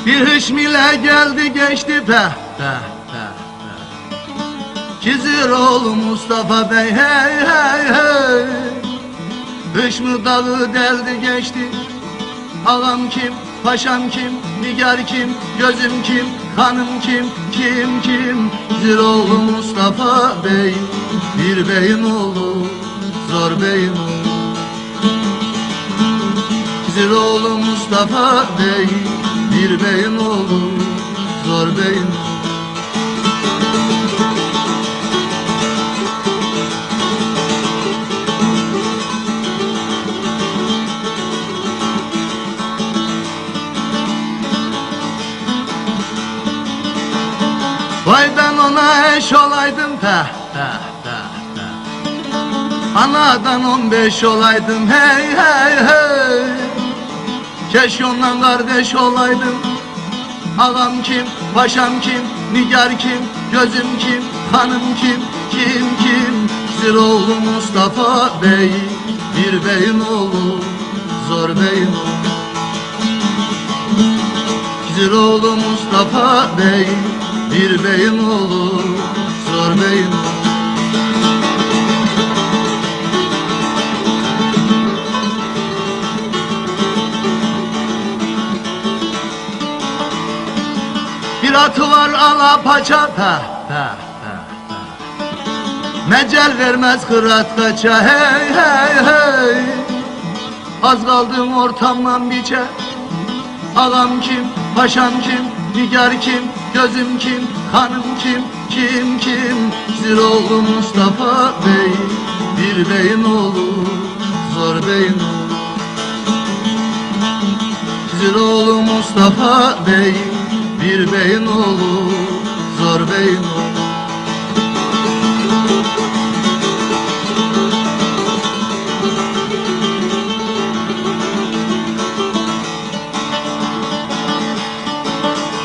Bir hışmile geldi geçti peh peh peh peh. Kiziroğlu Mustafa Bey hey hey hey. Hışmı dağı deldi geçti. Ağam kim, paşam kim, nigar kim, gözüm kim, kanım kim, kim kim? Kiziroğlu Mustafa Bey, bir beyin oğlu, zor beyin oğlu. Kiziroğlu Mustafa Bey, bir beyin oğlu, zor beyin. Vay ben ona eş olaydım peh peh peh peh. Anadan 15 olaydım hey hey hey. Keşke ondan kardeş olaydım. Ağam kim, paşam kim, nigar kim, gözüm kim, kanım kim, kim kim? Kiziroğlu Mustafa Bey, bir beyin oğlu, zor beyin oğlu. Kiziroğlu Mustafa Bey, bir beyin oğlu, zor beyin oğlu. Bir atı var alapaça peh peh peh peh. Mecel vermez kırat kaça hey hey hey. Az kaldım ortamdan biçe. Ağam kim, paşam kim, nigar kim, gözüm kim, kanım kim, kim kim? Kiziroğlu Mustafa Bey, bir beyin oğlu, zor beyin oğlu. Kiziroğlu Mustafa Bey, bir beyin oğlu, zor beyin oğlu.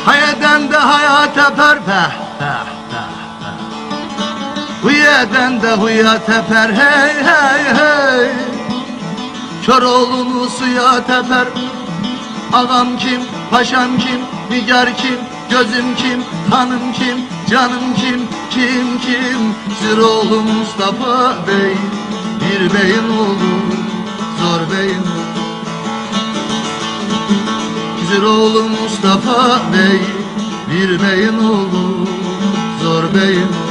Hayeden de hayat teper peh peh peh peh. Huyeden de huya teper hey hey hey. Köroğlu'nu suya teper. Ağam kim, paşam kim, nigar kim, gözüm kim, kanım kim, canım kim, kim kim? Kiziroğlu Mustafa Bey, bir beyin oğlu, zor beyin oğlu. Kiziroğlu Mustafa Bey, bir beyin oğlu, zor beyin oğlu.